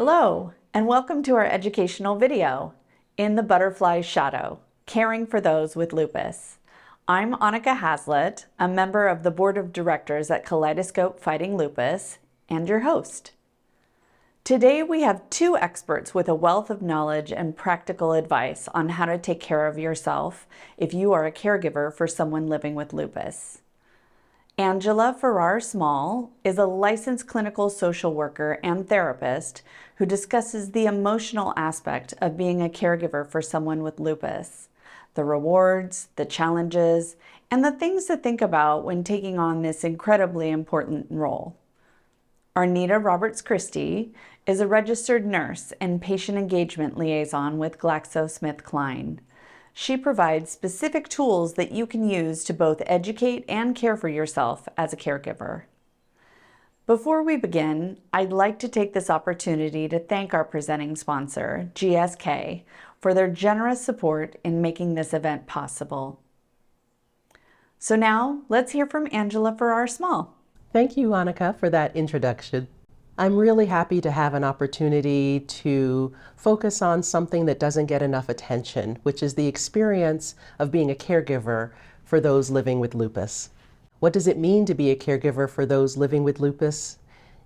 Hello, and welcome to our educational video, In the Butterfly's Shadow, Caring for Those with Lupus. I'm Annika Hazlitt, a member of the Board of Directors at Kaleidoscope Fighting Lupus, and your host. Today we have two experts with a wealth of knowledge and practical advice on how to take care of yourself if you are a caregiver for someone living with lupus. Angela Ferrarsmall is a licensed clinical social worker and therapist who discusses the emotional aspect of being a caregiver for someone with lupus, the rewards, the challenges, and the things to think about when taking on this incredibly important role. Arnita Roberts-Christie is a registered nurse and patient engagement liaison with GlaxoSmithKline. She provides specific tools that you can use to both educate and care for yourself as a caregiver. Before we begin, I'd like to take this opportunity to thank our presenting sponsor, GSK, for their generous support in making this event possible. So now, let's hear from Angela Ferrarsmall. Thank you, Annika, for that introduction. I'm really happy to have an opportunity to focus on something that doesn't get enough attention, which is the experience of being a caregiver for those living with lupus. What does it mean to be a caregiver for those living with lupus?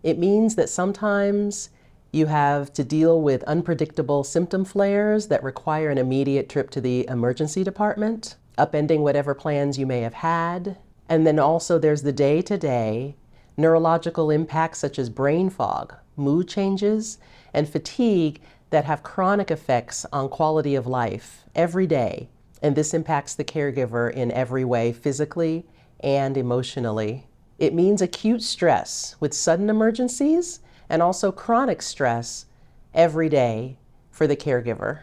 It means that sometimes you have to deal with unpredictable symptom flares that require an immediate trip to the emergency department, upending whatever plans you may have had. And then also there's the day-to-day neurological impacts such as brain fog, mood changes, and fatigue that have chronic effects on quality of life every day. And this impacts the caregiver in every way, physically and emotionally. It means acute stress with sudden emergencies and also chronic stress every day for the caregiver.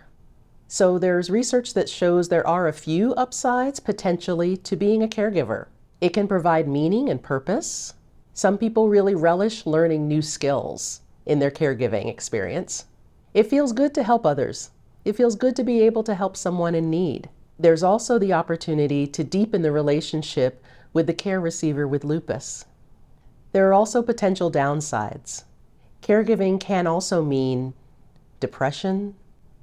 So there's research that shows there are a few upsides potentially to being a caregiver. It can provide meaning and purpose. Some people really relish learning new skills in their caregiving experience. It feels good to help others. It feels good to be able to help someone in need. There's also the opportunity to deepen the relationship with the care receiver with lupus. There are also potential downsides. Caregiving can also mean depression,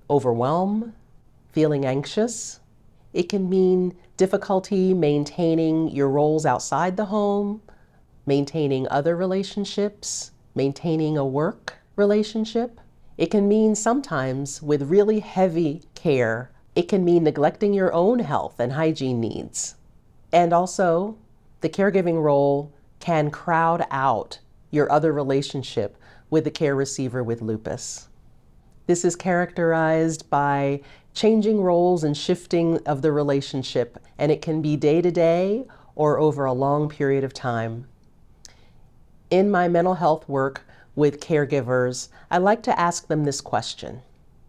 overwhelm, feeling anxious. It can mean difficulty maintaining your roles outside the home, maintaining other relationships, maintaining a work relationship. It can mean sometimes with really heavy care, it can mean neglecting your own health and hygiene needs. And also, the caregiving role can crowd out your other relationship with the care receiver with lupus. This is characterized by changing roles and shifting of the relationship, and it can be day-to-day or over a long period of time. In my mental health work with caregivers, I like to ask them this question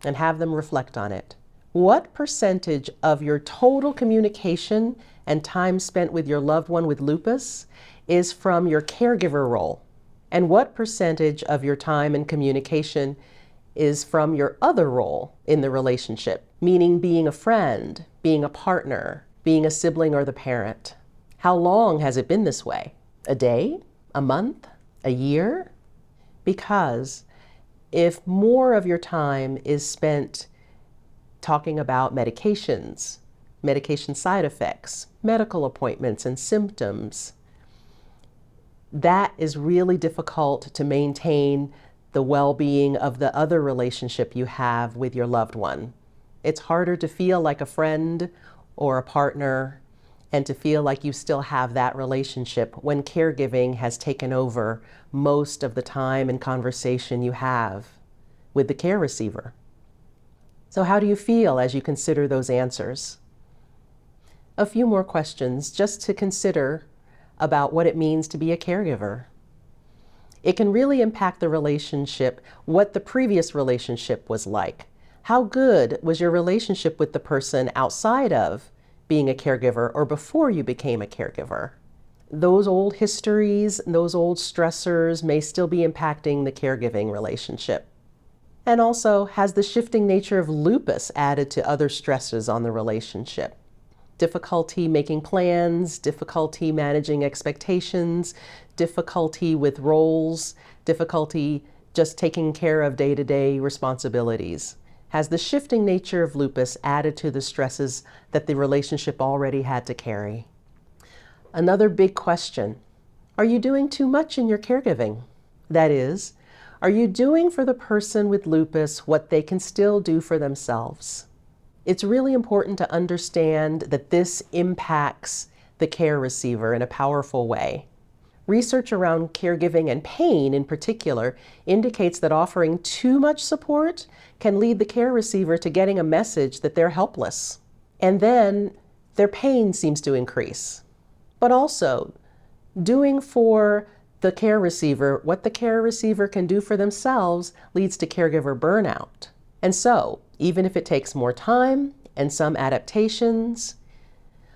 and have them reflect on it. What percentage of your total communication and time spent with your loved one with lupus is from your caregiver role? And what percentage of your time and communication is from your other role in the relationship, meaning being a friend, being a partner, being a sibling or the parent? How long has it been this way? A day? A month? A year? Because if more of your time is spent talking about medications, medication side effects, medical appointments, and symptoms, that is really difficult to maintain the well-being of the other relationship you have with your loved one. It's harder to feel like a friend or a partner and to feel like you still have that relationship when caregiving has taken over most of the time and conversation you have with the care receiver. So how do you feel as you consider those answers? A few more questions just to consider about what it means to be a caregiver. It can really impact the relationship, what the previous relationship was like. How good was your relationship with the person outside of being a caregiver or before you became a caregiver? Those old histories, those old stressors may still be impacting the caregiving relationship. And also, has the shifting nature of lupus added to other stresses on the relationship? Difficulty making plans, difficulty managing expectations, difficulty with roles, difficulty just taking care of day-to-day responsibilities? Has the shifting nature of lupus added to the stresses that the relationship already had to carry? Another big question, are you doing too much in your caregiving? That is, are you doing for the person with lupus what they can still do for themselves? It's really important to understand that this impacts the care receiver in a powerful way. Research around caregiving and pain in particular indicates that offering too much support can lead the care receiver to getting a message that they're helpless. And then their pain seems to increase. But also, doing for the care receiver what the care receiver can do for themselves leads to caregiver burnout. And so, even if it takes more time and some adaptations,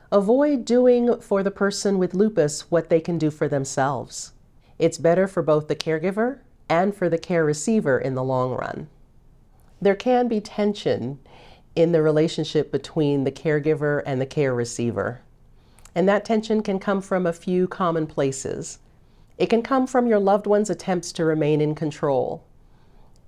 avoid doing for the person with lupus what they can do for themselves. It's better for both the caregiver and for the care receiver in the long run. There can be tension in the relationship between the caregiver and the care receiver. And that tension can come from a few common places. It can come from your loved one's attempts to remain in control.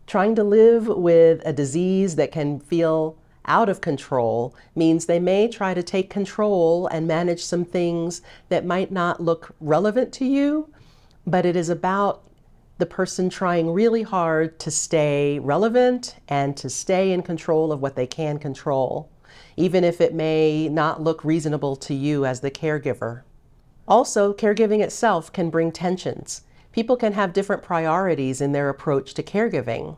Trying to live with a disease that can feel out of control means they may try to take control and manage some things that might not look relevant to you, but it is about the person trying really hard to stay relevant and to stay in control of what they can control, even if it may not look reasonable to you as the caregiver. Also, caregiving itself can bring tensions. People can have different priorities in their approach to caregiving.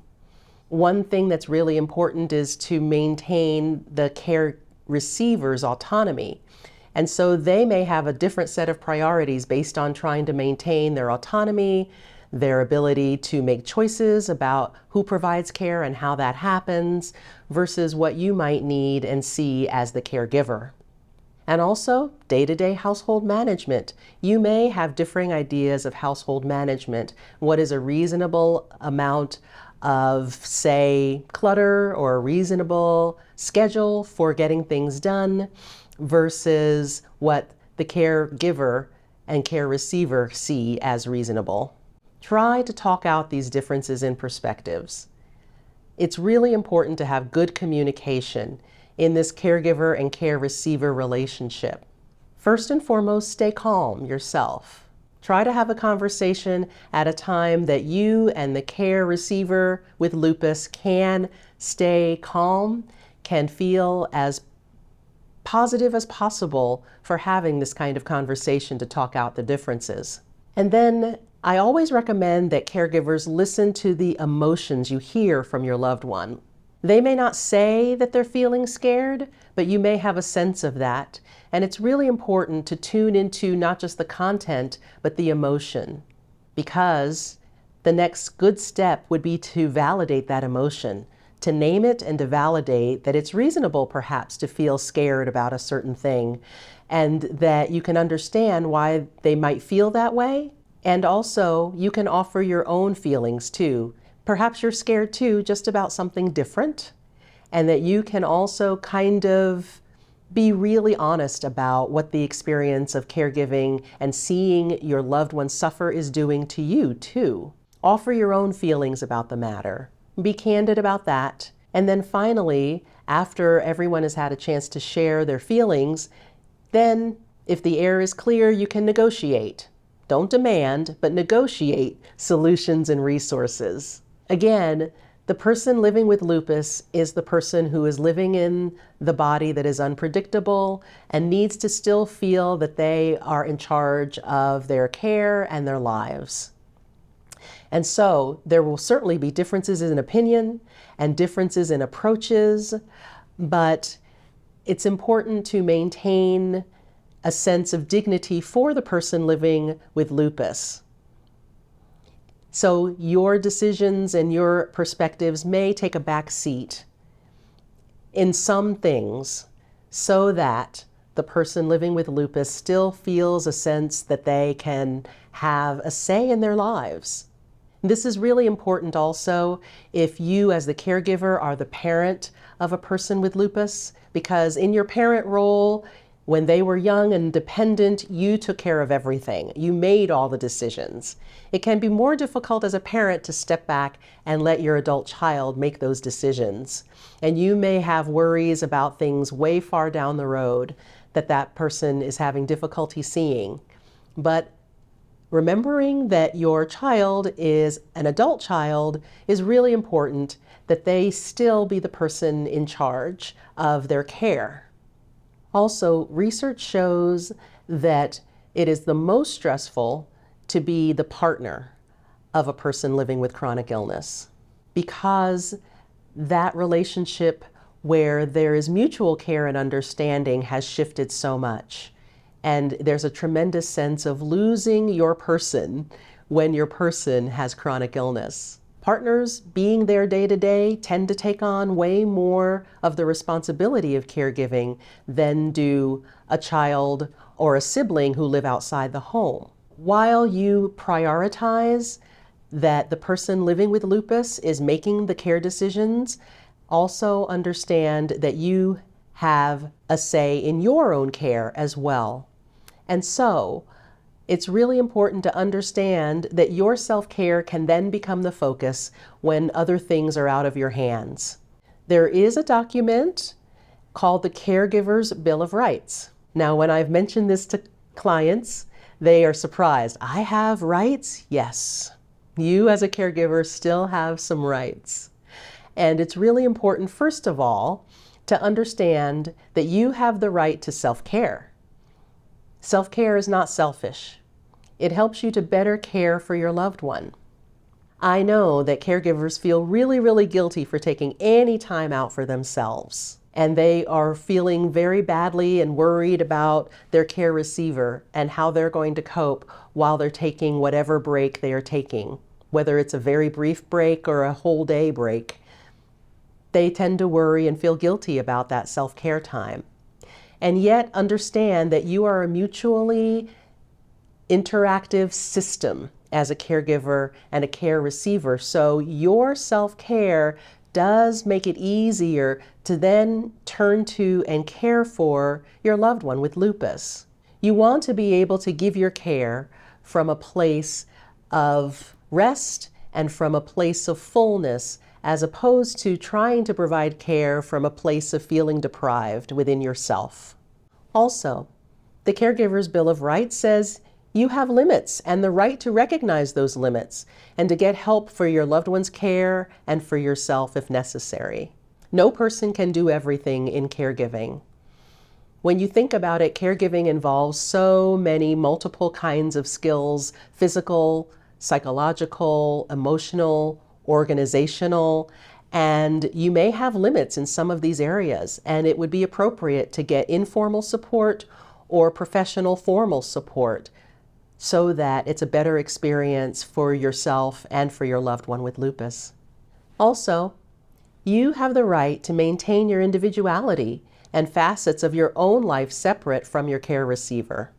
One thing that's really important is to maintain the care receiver's autonomy. And so they may have a different set of priorities based on trying to maintain their autonomy, their ability to make choices about who provides care and how that happens, versus what you might need and see as the caregiver. And also, day-to-day household management. You may have differing ideas of household management. What is a reasonable amount of, say, clutter or a reasonable schedule for getting things done versus what the caregiver and care receiver see as reasonable. Try to talk out these differences in perspectives. It's really important to have good communication in this caregiver and care receiver relationship. First and foremost, stay calm yourself. Try to have a conversation at a time that you and the care receiver with lupus can stay calm, can feel as positive as possible for having this kind of conversation to talk out the differences. And then I always recommend that caregivers listen to the emotions you hear from your loved one. They may not say that they're feeling scared, but you may have a sense of that. And it's really important to tune into not just the content, but the emotion. Because the next good step would be to validate that emotion, to name it and to validate that it's reasonable perhaps to feel scared about a certain thing, and that you can understand why they might feel that way. And also, you can offer your own feelings too. Perhaps you're scared too, just about something different, and that you can also kind of be really honest about what the experience of caregiving and seeing your loved one suffer is doing to you too. Offer your own feelings about the matter. Be candid about that. And then finally, after everyone has had a chance to share their feelings, then if the air is clear, you can negotiate. Don't demand, but negotiate solutions and resources. Again, the person living with lupus is the person who is living in the body that is unpredictable and needs to still feel that they are in charge of their care and their lives. And so there will certainly be differences in opinion and differences in approaches, but it's important to maintain a sense of dignity for the person living with lupus. So your decisions and your perspectives may take a back seat in some things so that the person living with lupus still feels a sense that they can have a say in their lives. This is really important also if you as the caregiver are the parent of a person with lupus, because in your parent role, When they were young and dependent, you took care of everything. You made all the decisions. It can be more difficult as a parent to step back and let your adult child make those decisions. And you may have worries about things way far down the road that that person is having difficulty seeing. But remembering that your child is an adult child is really important, that they still be the person in charge of their care. Also, research shows that it is the most stressful to be the partner of a person living with chronic illness, because that relationship where there is mutual care and understanding has shifted so much. And there's a tremendous sense of losing your person when your person has chronic illness. Partners, being there day to day, tend to take on way more of the responsibility of caregiving than do a child or a sibling who live outside the home. While you prioritize that the person living with lupus is making the care decisions, also understand that you have a say in your own care as well. And so, it's really important to understand that your self-care can then become the focus when other things are out of your hands. There is a document called the Caregiver's Bill of Rights. Now, when I've mentioned this to clients, they are surprised. I have rights? Yes. You as a caregiver still have some rights. And it's really important, first of all, to understand that you have the right to self-care. Self-care is not selfish. It helps you to better care for your loved one. I know that caregivers feel really, really guilty for taking any time out for themselves. And they are feeling very badly and worried about their care receiver and how they're going to cope while they're taking whatever break they are taking, whether it's a very brief break or a whole day break. They tend to worry and feel guilty about that self-care time. And yet understand that you are a mutually interactive system as a caregiver and a care receiver. So your self-care does make it easier to then turn to and care for your loved one with lupus. You want to be able to give your care from a place of rest and from a place of fullness, as opposed to trying to provide care from a place of feeling deprived within yourself. Also, the Caregiver's Bill of Rights says you have limits and the right to recognize those limits and to get help for your loved one's care and for yourself if necessary. No person can do everything in caregiving. When you think about it, caregiving involves so many multiple kinds of skills: physical, psychological, emotional, organizational, and you may have limits in some of these areas, and it would be appropriate to get informal support or professional formal support so that it's a better experience for yourself and for your loved one with lupus. Also, you have the right to maintain your individuality and facets of your own life separate from your care receiver.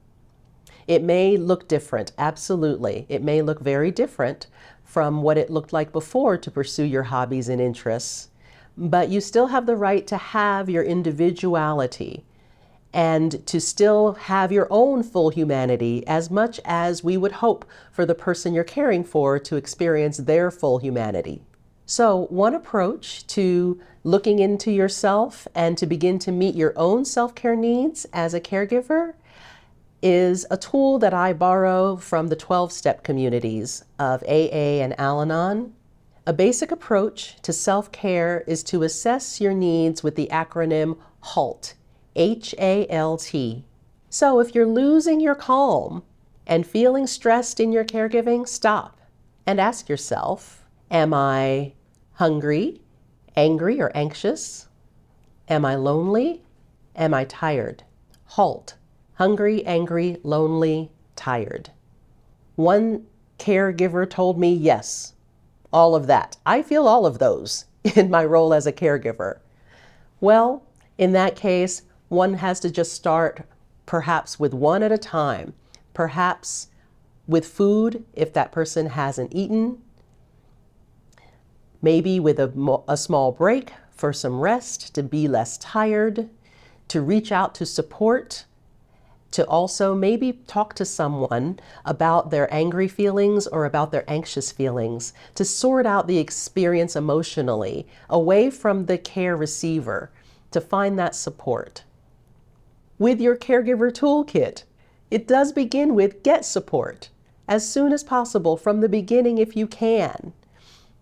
It may look different, absolutely. It may look very different from what it looked like before to pursue your hobbies and interests, but you still have the right to have your individuality and to still have your own full humanity, as much as we would hope for the person you're caring for to experience their full humanity. So one approach to looking into yourself and to begin to meet your own self-care needs as a caregiver is a tool that I borrow from the 12-step communities of AA and Al-Anon. A basic approach to self-care is to assess your needs with the acronym HALT, H-A-L-T. So if you're losing your calm and feeling stressed in your caregiving, stop and ask yourself, am I hungry, angry, or anxious? Am I lonely? Am I tired? HALT. Hungry, angry, lonely, tired. One caregiver told me, yes, all of that. I feel all of those in my role as a caregiver. Well, in that case, one has to just start perhaps with one at a time, perhaps with food if that person hasn't eaten, maybe with a small break for some rest to be less tired, to reach out to support to also maybe talk to someone about their angry feelings or about their anxious feelings, to sort out the experience emotionally away from the care receiver, to find that support. With your caregiver toolkit, it does begin with get support as soon as possible from the beginning if you can.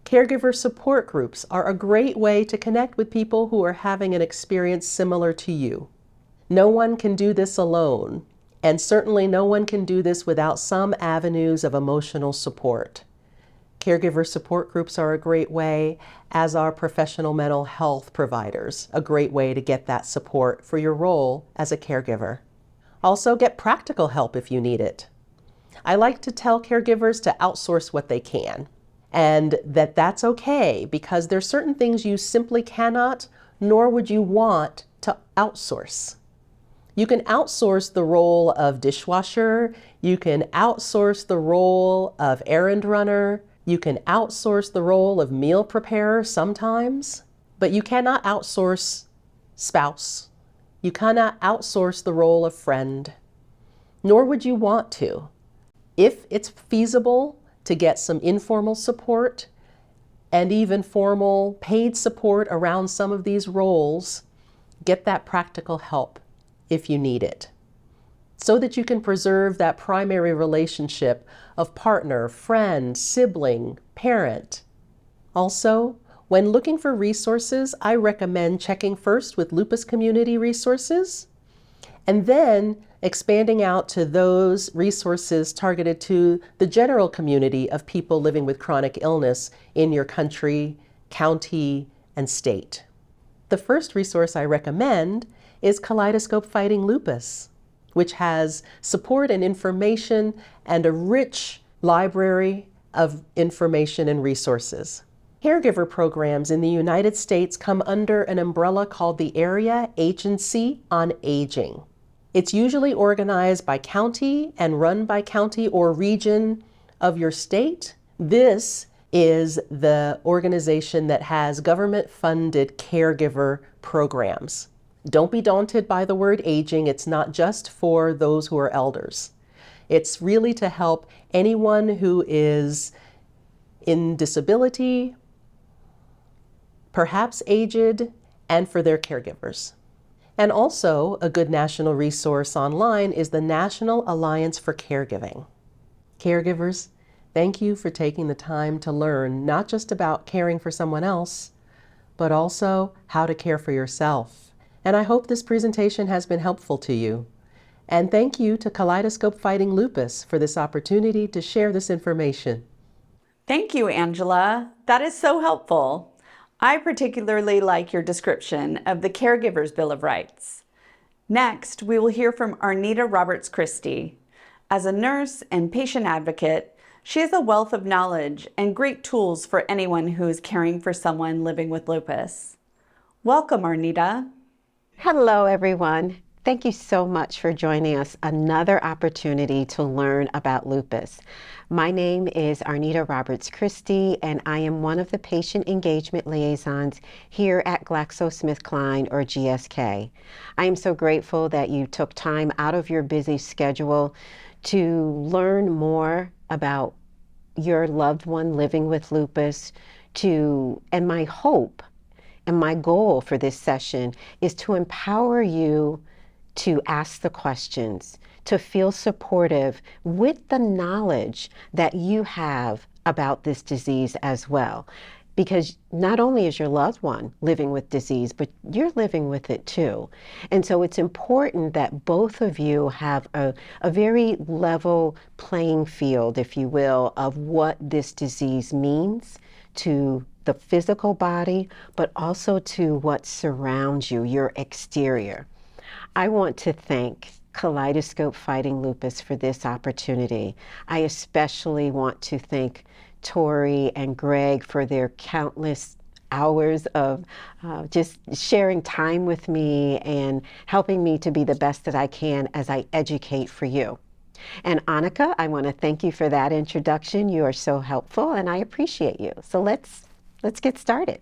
Caregiver support groups are a great way to connect with people who are having an experience similar to you. No one can do this alone, and certainly no one can do this without some avenues of emotional support. Caregiver support groups are a great way, as are professional mental health providers, a great way to get that support for your role as a caregiver. Also, get practical help if you need it. I like to tell caregivers to outsource what they can, and that's okay because there's certain things you simply cannot, nor would you want to outsource. You can outsource the role of dishwasher, you can outsource the role of errand runner, you can outsource the role of meal preparer sometimes, but you cannot outsource spouse. You cannot outsource the role of friend, nor would you want to. If it's feasible to get some informal support and even formal paid support around some of these roles, get that practical help if you need it, so that you can preserve that primary relationship of partner, friend, sibling, parent. Also, when looking for resources, I recommend checking first with Lupus Community Resources, and then expanding out to those resources targeted to the general community of people living with chronic illness in your country, county, and state. The first resource I recommend is Kaleidoscope Fighting Lupus, which has support and information and a rich library of information and resources. Caregiver programs in the United States come under an umbrella called the Area Agency on Aging. It's usually organized by county and run by county or region of your state. This is the organization that has government-funded caregiver programs. Don't be daunted by the word aging. It's not just for those who are elders. It's really to help anyone who is in disability, perhaps aged, and for their caregivers. And also, a good national resource online is the National Alliance for Caregiving. Caregivers, thank you for taking the time to learn not just about caring for someone else, but also how to care for yourself. And I hope this presentation has been helpful to you. And thank you to Kaleidoscope Fighting Lupus for this opportunity to share this information. Thank you, Angela. That is so helpful. I particularly like your description of the Caregiver's Bill of Rights. Next, we will hear from Arnita Roberts-Christie. As a nurse and patient advocate, she has a wealth of knowledge and great tools for anyone who is caring for someone living with lupus. Welcome, Arnita. Hello, everyone. Thank you so much for joining us. Another opportunity to learn about lupus. My name is Arnita Roberts-Christie, and I am one of the patient engagement liaisons here at GlaxoSmithKline, or GSK. I am so grateful that you took time out of your busy schedule to learn more about your loved one living with lupus, and my hope and my goal for this session is to empower you to ask the questions, to feel supportive with the knowledge that you have about this disease as well. Because not only is your loved one living with disease, but you're living with it too. And so it's important that both of you have a very level playing field, if you will, of what this disease means to the physical body, but also to what surrounds you, your exterior. I want to thank Kaleidoscope Fighting Lupus for this opportunity. I especially want to thank Tori and Greg for their countless hours of just sharing time with me and helping me to be the best that I can as I educate for you. And Annika, I want to thank you for that introduction. You are so helpful and I appreciate you. So let's get started.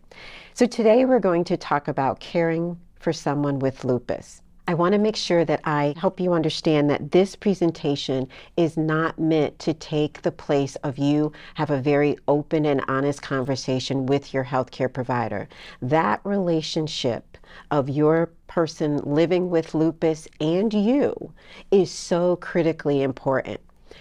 So today we're going to talk about caring for someone with lupus. I want to make sure that I help you understand that this presentation is not meant to take the place of you have a very open and honest conversation with your healthcare provider. That relationship of your person living with lupus and you is so critically important,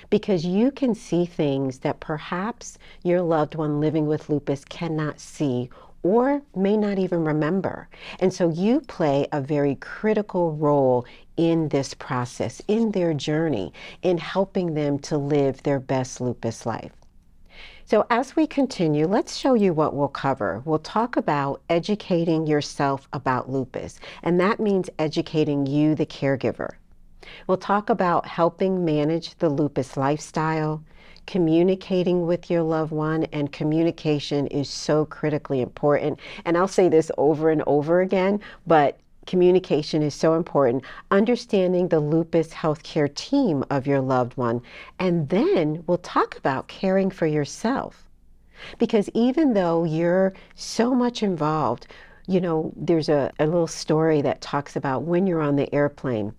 because you can see things that perhaps your loved one living with lupus cannot see or may not even remember. And so you play a very critical role in this process, in their journey, in helping them to live their best lupus life. So as we continue, let's show you what we'll cover. We'll talk about educating yourself about lupus, and that means educating you, the caregiver. We'll talk about helping manage the lupus lifestyle, communicating with your loved one, and communication is so critically important. And I'll say this over and over again, but communication is so important. Understanding the lupus healthcare team of your loved one. And then we'll talk about caring for yourself. Because even though you're so much involved, you know, there's a little story that talks about when you're on the airplane,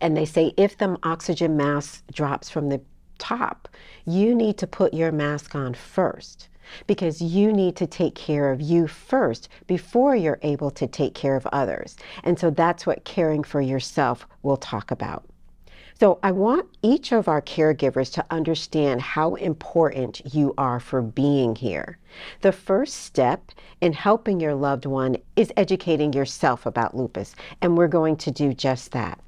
and they say if the oxygen mask drops from the top, you need to put your mask on first, because you need to take care of you first before you're able to take care of others. And so that's what caring for yourself will talk about. So I want each of our caregivers to understand how important you are for being here. The first step in helping your loved one is educating yourself about lupus, and we're going to do just that.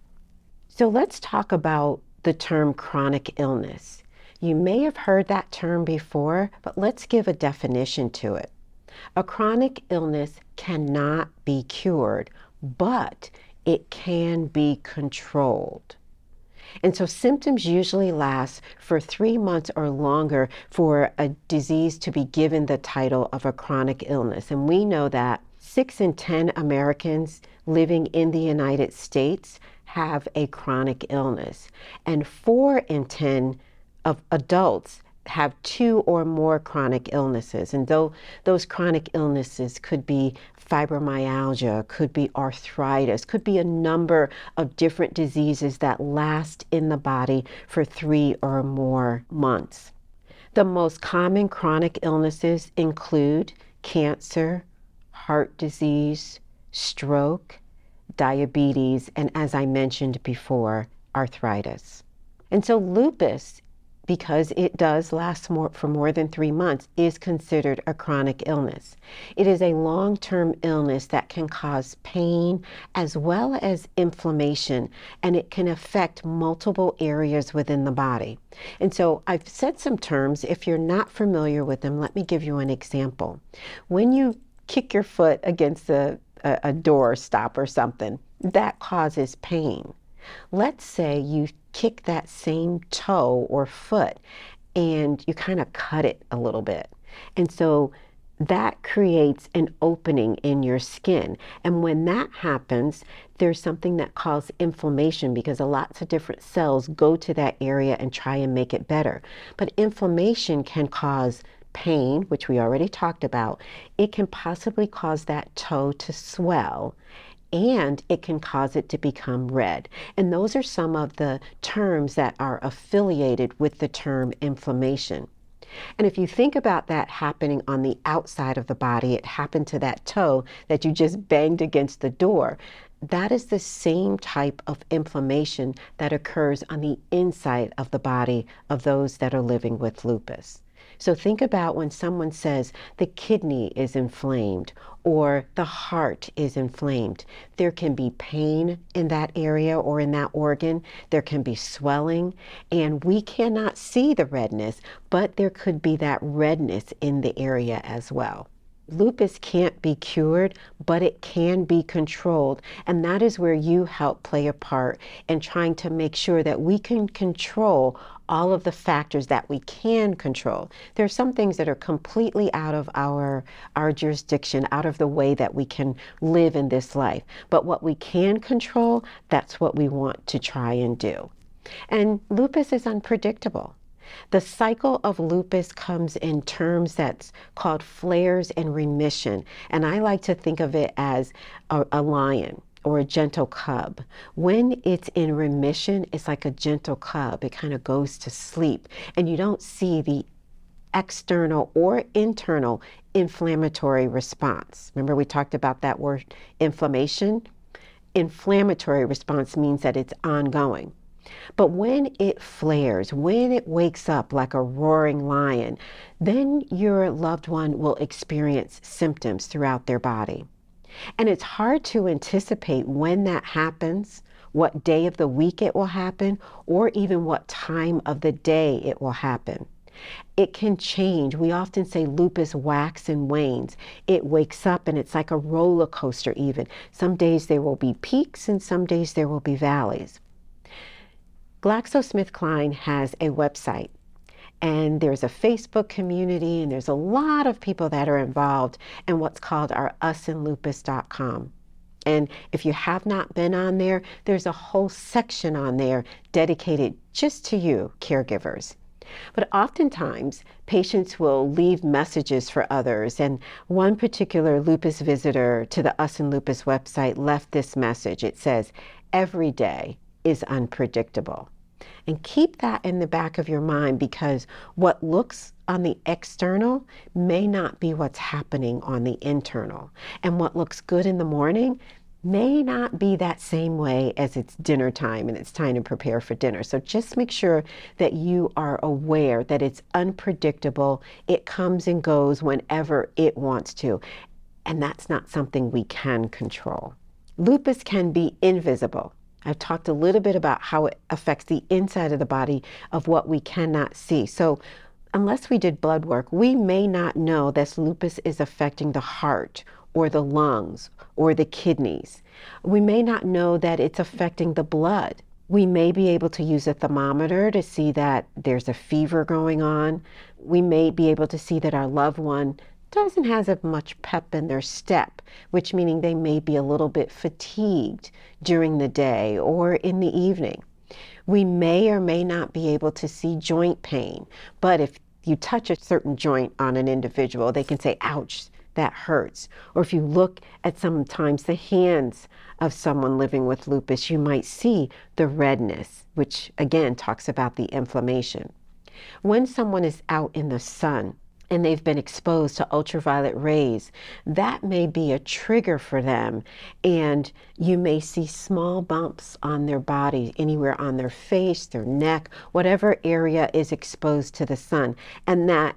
So let's talk about the term chronic illness. You may have heard that term before, but let's give a definition to it. A chronic illness cannot be cured, but it can be controlled. And so symptoms usually last for 3 months or longer for a disease to be given the title of a chronic illness. And we know that 6 in 10 Americans living in the United States have a chronic illness, and 4 in 10 of adults have 2 or more chronic illnesses. And though those chronic illnesses could be fibromyalgia, could be arthritis, could be a number of different diseases that last in the body for 3 or more months. The most common chronic illnesses include cancer, heart disease, stroke, diabetes, and as I mentioned before, arthritis. And so lupus, because it does last for more than 3 months, is considered a chronic illness. It is a long-term illness that can cause pain as well as inflammation, and it can affect multiple areas within the body. And so I've said some terms. If you're not familiar with them, let me give you an example. When you kick your foot against a door stop or something, that causes pain. Let's say you kick that same toe or foot and you kind of cut it a little bit. And so that creates an opening in your skin. And when that happens, there's something that causes inflammation, because lots of different cells go to that area and try and make it better. But inflammation can cause pain, which we already talked about. It can possibly cause that toe to swell, and it can cause it to become red. And those are some of the terms that are affiliated with the term inflammation. And if you think about that happening on the outside of the body, it happened to that toe that you just banged against the door. That is the same type of inflammation that occurs on the inside of the body of those that are living with lupus. So think about when someone says the kidney is inflamed or the heart is inflamed. There can be pain in that area or in that organ. There can be swelling, and we cannot see the redness, but there could be that redness in the area as well. Lupus can't be cured, but it can be controlled. And that is where you help play a part in trying to make sure that we can control all of the factors that we can control. There are some things that are completely out of our jurisdiction, out of the way that we can live in this life. But what we can control, that's what we want to try and do. And lupus is unpredictable. The cycle of lupus comes in terms that's called flares and remission. And I like to think of it as a lion. or a gentle cub. When it's in remission, it's like a gentle cub. It kind of goes to sleep, and you don't see the external or internal inflammatory response. Remember, we talked about that word inflammation? Inflammatory response means that it's ongoing. But when it flares, when it wakes up like a roaring lion, then your loved one will experience symptoms throughout their body. And it's hard to anticipate when that happens, what day of the week it will happen, or even what time of the day it will happen. It can change. We often say lupus waxes and wanes. It wakes up and it's like a roller coaster even. Some days there will be peaks and some days there will be valleys. GlaxoSmithKline has a website, and there's a Facebook community, and there's a lot of people that are involved in what's called our usinlupus.com. And if you have not been on there, there's a whole section on there dedicated just to you, caregivers. But oftentimes, patients will leave messages for others, and one particular lupus visitor to the Us in Lupus website left this message. It says, "Every day is unpredictable." And keep that in the back of your mind, because what looks on the external may not be what's happening on the internal. And what looks good in the morning may not be that same way as it's dinner time and it's time to prepare for dinner. So just make sure that you are aware that it's unpredictable. It comes and goes whenever it wants to. And that's not something we can control. Lupus can be invisible. I've talked a little bit about how it affects the inside of the body of what we cannot see. So unless we did blood work, we may not know that lupus is affecting the heart or the lungs or the kidneys. We may not know that it's affecting the blood. We may be able to use a thermometer to see that there's a fever going on. We may be able to see that our loved one doesn't have as much pep in their step, which meaning they may be a little bit fatigued during the day or in the evening. We may or may not be able to see joint pain, but if you touch a certain joint on an individual, they can say, "Ouch, that hurts." Or if you look at sometimes the hands of someone living with lupus, you might see the redness, which again talks about the inflammation. When someone is out in the sun, and they've been exposed to ultraviolet rays, that may be a trigger for them. And you may see small bumps on their body, anywhere on their face, their neck, whatever area is exposed to the sun. And that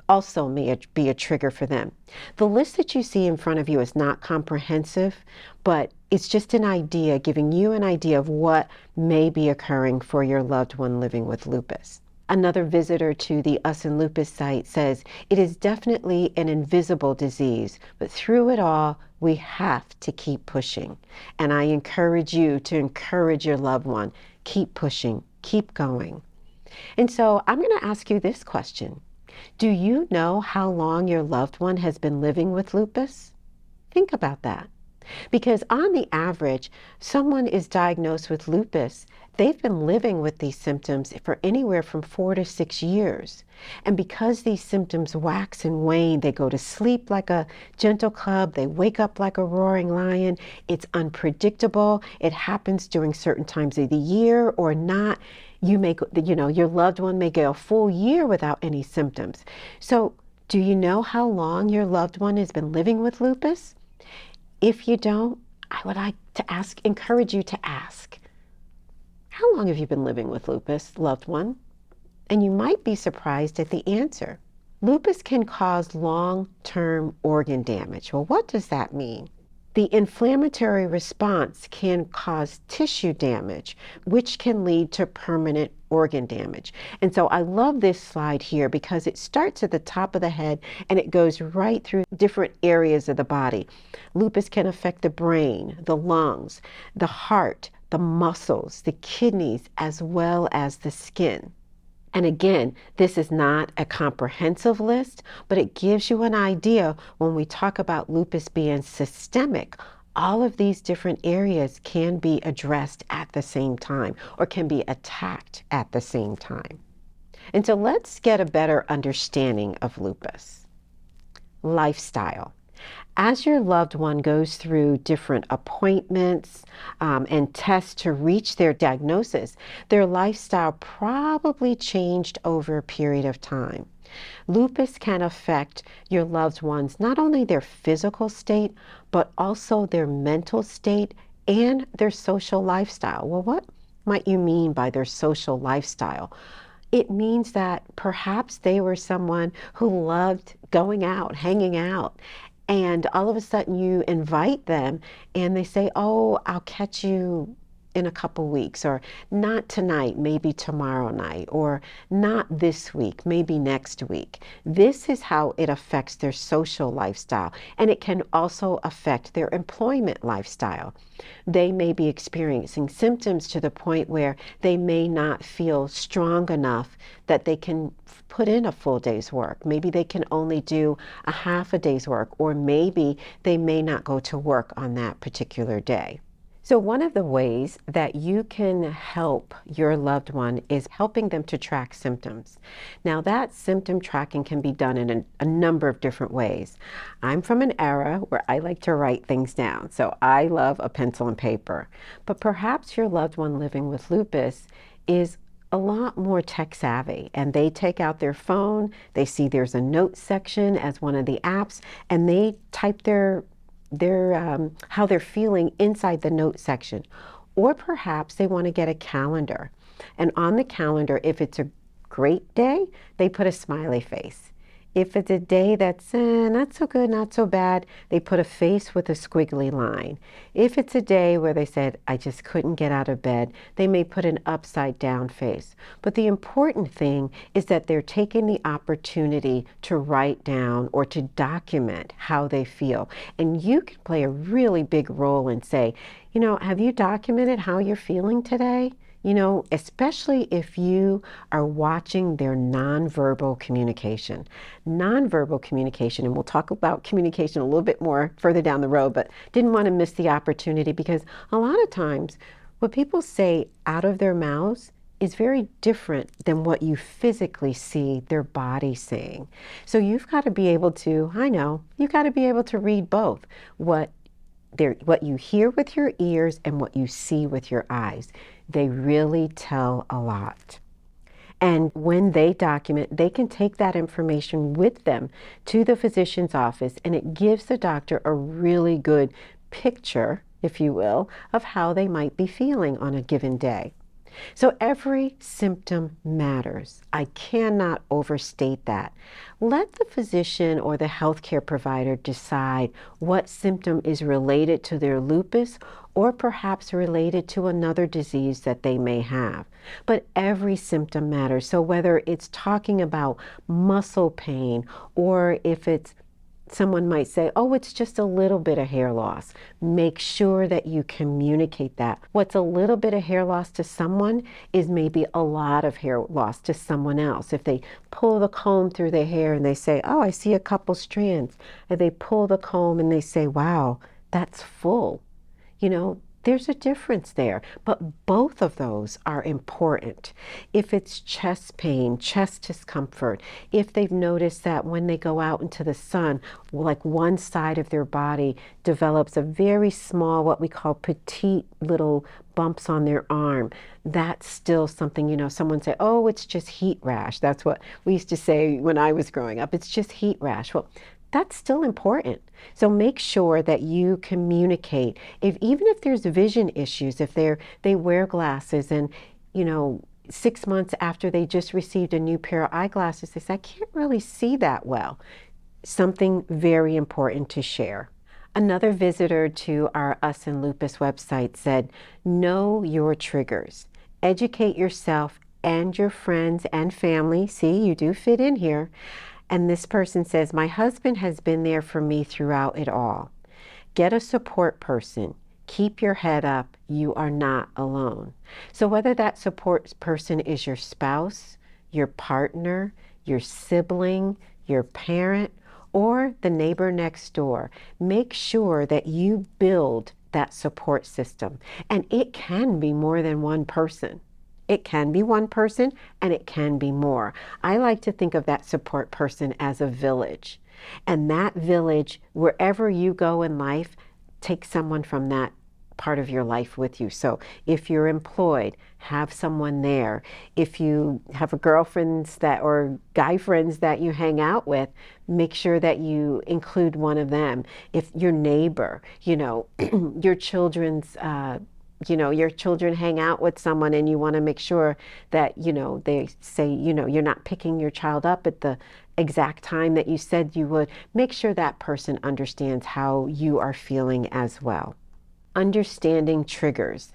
also may be a trigger for them. The list that you see in front of you is not comprehensive, but it's just an idea, giving you an idea of what may be occurring for your loved one living with lupus. Another visitor to the Us in Lupus site says, "It is definitely an invisible disease, but through it all, we have to keep pushing." And I encourage you to encourage your loved one. Keep pushing, keep going. And so I'm going to ask you this question. Do you know how long your loved one has been living with lupus? Think about that. Because on the average, someone is diagnosed with lupus, they've been living with these symptoms for anywhere from 4 to 6 years. And because these symptoms wax and wane, they go to sleep like a gentle cub, they wake up like a roaring lion, it's unpredictable, it happens during certain times of the year or not. Your loved one may go a full year without any symptoms. So do you know how long your loved one has been living with lupus? If you don't, I would like to encourage you to ask, how long have you been living with lupus, loved one? And you might be surprised at the answer. Lupus can cause long-term organ damage. Well, what does that mean? The inflammatory response can cause tissue damage, which can lead to permanent organ damage. And so I love this slide here because it starts at the top of the head and it goes right through different areas of the body. Lupus can affect the brain, the lungs, the heart, the muscles, the kidneys, as well as the skin. And again, this is not a comprehensive list, but it gives you an idea when we talk about lupus being systemic. All of these different areas can be addressed at the same time or can be attacked at the same time. And so let's get a better understanding of lupus. Lifestyle. As your loved one goes through different appointments and tests to reach their diagnosis, their lifestyle probably changed over a period of time. Lupus can affect your loved ones, not only their physical state, but also their mental state and their social lifestyle. Well, what might you mean by their social lifestyle? It means that perhaps they were someone who loved going out, hanging out, and all of a sudden you invite them and they say, oh, I'll catch you in a couple weeks, or not tonight, maybe tomorrow night, or not this week, maybe next week. This is how it affects their social lifestyle, and it can also affect their employment lifestyle. They may be experiencing symptoms to the point where they may not feel strong enough that they can put in a full day's work. Maybe they can only do a half a day's work, or maybe they may not go to work on that particular day. So one of the ways that you can help your loved one is helping them to track symptoms. Now that symptom tracking can be done in a number of different ways. I'm from an era where I like to write things down, so I love a pencil and paper. But perhaps your loved one living with lupus is a lot more tech savvy, and they take out their phone, they see there's a note section as one of the apps, and they type how they're feeling inside the note section. Or perhaps they want to get a calendar. And on the calendar, if it's a great day, they put a smiley face. If it's a day that's not so good, not so bad, they put a face with a squiggly line. If it's a day where they said, I just couldn't get out of bed, they may put an upside down face. But the important thing is that they're taking the opportunity to write down or to document how they feel. And you can play a really big role and say, have you documented how you're feeling today? Especially if you are watching their nonverbal communication. Nonverbal communication, and we'll talk about communication a little bit more further down the road, but didn't want to miss the opportunity, because a lot of times what people say out of their mouths is very different than what you physically see their body saying. So you've got to be able to, you've got to be able to read both what you hear with your ears and what you see with your eyes. They really tell a lot. And when they document, they can take that information with them to the physician's office, and it gives the doctor a really good picture, if you will, of how they might be feeling on a given day. So every symptom matters. I cannot overstate that. Let the physician or the healthcare provider decide what symptom is related to their lupus, or perhaps related to another disease that they may have. But every symptom matters. So whether it's talking about muscle pain, or if it's someone might say, oh, it's just a little bit of hair loss. Make sure that you communicate that. What's a little bit of hair loss to someone is maybe a lot of hair loss to someone else. If they pull the comb through their hair and they say, oh, I see a couple strands, and they pull the comb and they say, wow, that's full. There's a difference there, but both of those are important. If it's chest pain, chest discomfort, if they've noticed that when they go out into the sun, like one side of their body develops a very small, what we call petite little bumps on their arm, that's still something, someone say, oh, it's just heat rash. That's what we used to say when I was growing up. It's just heat rash. Well, that's still important. So make sure that you communicate. Even if there's vision issues, if they wear glasses and, 6 months after they just received a new pair of eyeglasses, they say, I can't really see that well. Something very important to share. Another visitor to our Us in Lupus website said, know your triggers. Educate yourself and your friends and family. See, you do fit in here. And this person says, my husband has been there for me throughout it all. Get a support person. Keep your head up. You are not alone. So whether that support person is your spouse, your partner, your sibling, your parent, or the neighbor next door, make sure that you build that support system. And it can be more than one person. It can be one person, and it can be more. I like to think of that support person as a village. And that village, wherever you go in life, take someone from that part of your life with you. So if you're employed, have someone there. If you have a girlfriends that or guy friends that you hang out with, make sure that you include one of them. If your neighbor, your children's your children hang out with someone and you want to make sure that, they say, you're not picking your child up at the exact time that you said you would. Make sure that person understands how you are feeling as well. Understanding triggers.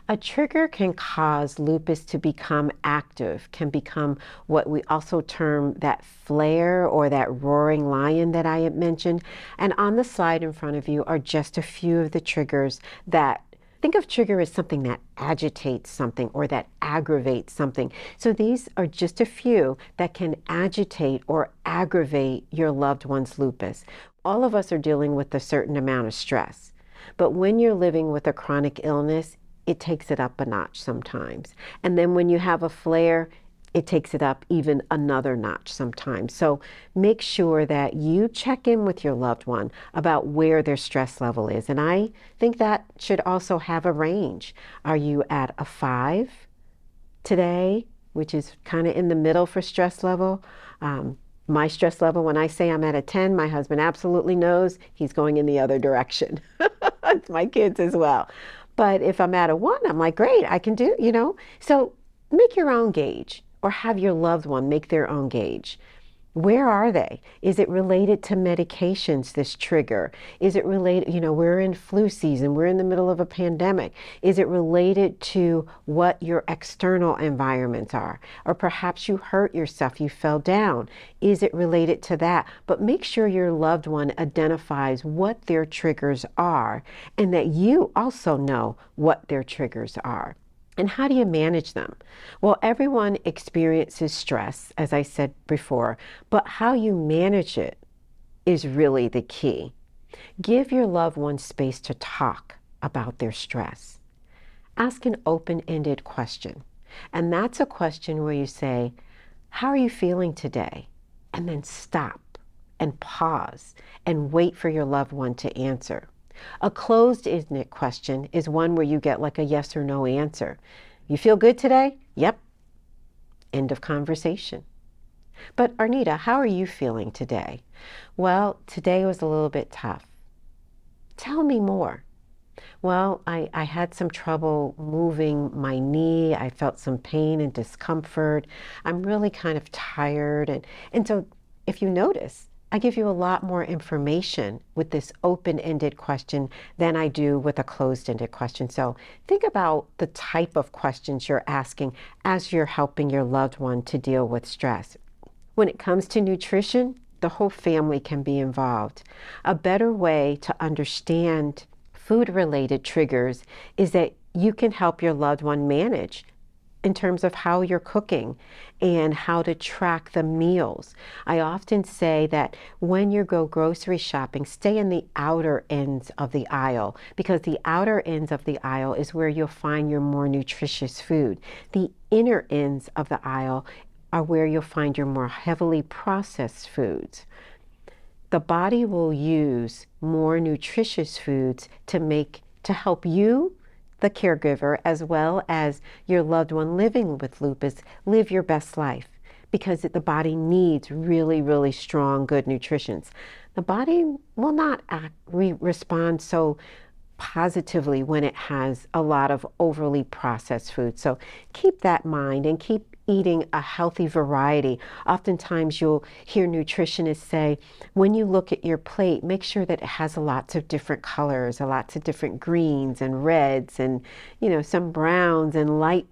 A trigger can cause lupus to become active, can become what we also term that flare or that roaring lion that I had mentioned. And on the slide in front of you are just a few of the triggers that think of trigger as something that agitates something or that aggravates something. So these are just a few that can agitate or aggravate your loved one's lupus. All of us are dealing with a certain amount of stress. But when you're living with a chronic illness, it takes it up a notch sometimes. And then when you have a flare, it takes it up even another notch sometimes. So make sure that you check in with your loved one about where their stress level is. And I think that should also have a range. Are you at a 5 today, which is kind of in the middle for stress level? My stress level, when I say I'm at a 10, my husband absolutely knows he's going in the other direction. It's my kids as well. But if I'm at a 1, I'm like, great, I can do, So make your own gauge or have your loved one make their own gauge. Where are they? Is it related to medications, this trigger? Is it related, we're in flu season, we're in the middle of a pandemic. Is it related to what your external environments are? Or perhaps you hurt yourself, you fell down. Is it related to that? But make sure your loved one identifies what their triggers are and that you also know what their triggers are. And how do you manage them? Well, everyone experiences stress, as I said before, but how you manage it is really the key. Give your loved one space to talk about their stress. Ask an open-ended question. And that's a question where you say, how are you feeling today? And then stop and pause and wait for your loved one to answer. A closed-ended question is one where you get like a yes or no answer. You feel good today? Yep. End of conversation. But Arnita, how are you feeling today? Well, today was a little bit tough. Tell me more. Well, I had some trouble moving my knee. I felt some pain and discomfort. I'm really kind of tired. And so if you notice, I give you a lot more information with this open-ended question than I do with a closed-ended question. So think about the type of questions you're asking as you're helping your loved one to deal with stress. When it comes to nutrition, the whole family can be involved. A better way to understand food-related triggers is that you can help your loved one manage in terms of how you're cooking and how to track the meals. I often say that when you go grocery shopping, stay in the outer ends of the aisle because the outer ends of the aisle is where you'll find your more nutritious food. The inner ends of the aisle are where you'll find your more heavily processed foods. The body will use more nutritious foods to help you, the caregiver, as well as your loved one living with lupus, live your best life because the body needs really, really strong, good nutrition. The body will not respond so positively when it has a lot of overly processed food. So keep that in mind and keep eating a healthy variety. Oftentimes you'll hear nutritionists say, when you look at your plate, make sure that it has lots of different colors, lots of different greens and reds and, some browns and light